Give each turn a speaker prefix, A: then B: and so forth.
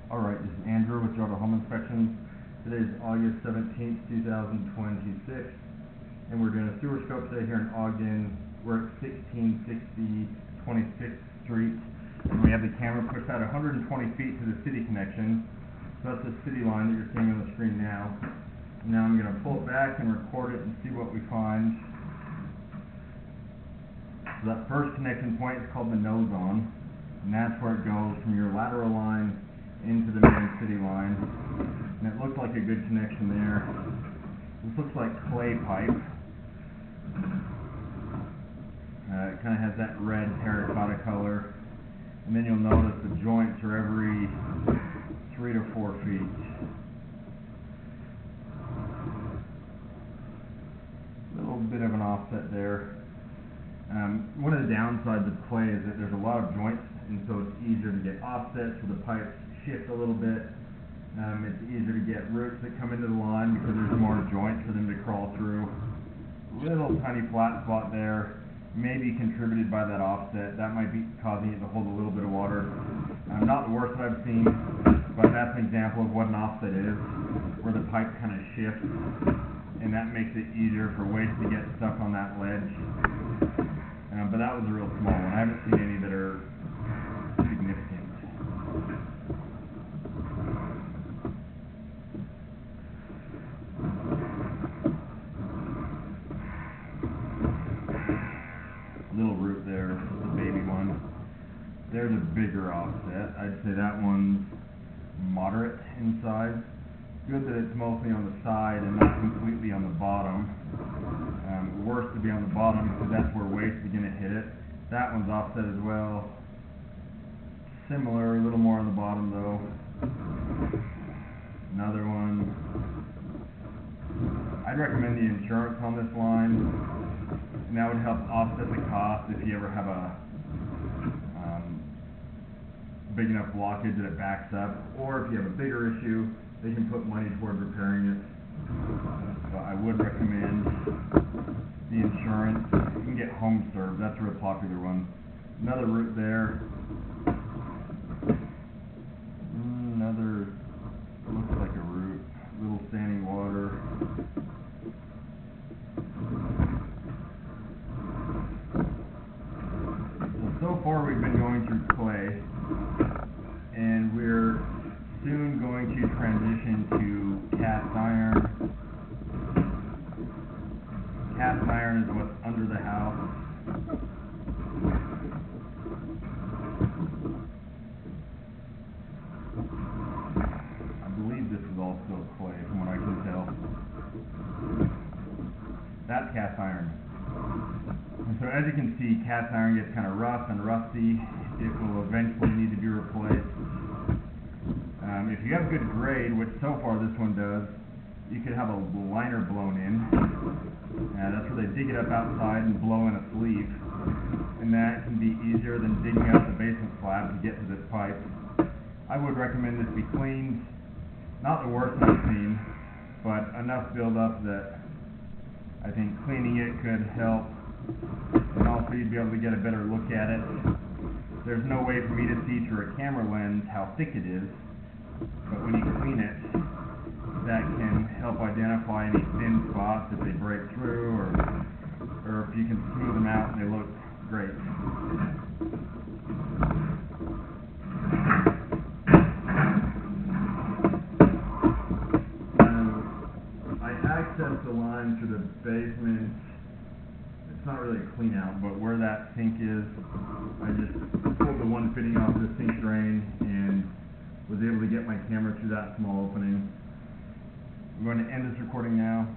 A: Alright, this is Andrew with Jota Home Inspections. Today is August 17th, 2026, and we're doing a sewer scope today here in Ogden. We're at 1660 26th Street, and we have the camera pushed out 120 feet to the city connection. So that's the city line that you're seeing on the screen now. Now I'm going to pull it back and record it and see what we find. So that first connection point is called the nose on, and that's where it goes from your lateral line into the main city line, and it looks like a good connection there. This looks like clay pipe. It kind of has that red terracotta color, and then you'll notice the joints are every 3 to 4 feet. A little bit of an offset there. One of the downsides of clay is that there's a lot of joints, and so it's easier to get offsets so the pipes shift a little bit. It's easier to get roots that come into the line because there's more joints for them to crawl through. Little tiny flat spot there, maybe contributed by that offset. That might be causing it to hold a little bit of water. Not the worst that I've seen, but that's an example of what an offset is, where the pipe kind of shifts, and that makes it easier for waste to get stuck on that ledge. But that was a real small one. I haven't seen any that are significant. Little root there, the baby one. There's a bigger offset. I'd say that one's moderate in size. Good that it's mostly on the side and not completely on the bottom. Worse to be on the bottom because that's where waste is going to hit it. That one's offset as well. Similar, a little more on the bottom though. Another one. I'd recommend the insurance on this line, and that would help offset the cost if you ever have a big enough blockage that it backs up, or if you have a bigger issue, they can put money toward repairing it. So I would recommend the insurance. You can get Home Serve, that's a real popular one. Another root there. Another, looks like a root. Little standing water. So far we've been going through clay, and we're soon going to transition to cast iron. Cast iron is what's under the house. I believe this is also clay from what I can tell. That's cast iron. And so as you can see, cast iron gets kind of rough and rusty. It will eventually need to be replaced. If you have good grade, which so far this one does, you could have a liner blown in. That's where they dig it up outside and blow in a sleeve. And that can be easier than digging out the basement slab to get to this pipe. I would recommend this be cleaned. Not the worst I've seen, but enough buildup that I think cleaning it could help. And also you'd be able to get a better look at it. There's no way for me to see through a camera lens how thick it is, but when you clean it, that can help identify any thin spots if they break through, or if you can smooth them out and they look great. I accessed the line to the basement. It's not really a clean out, but where that sink is, I just pulled the one fitting off the sink drain and was able to get my camera through that small opening. I'm going to end this recording now.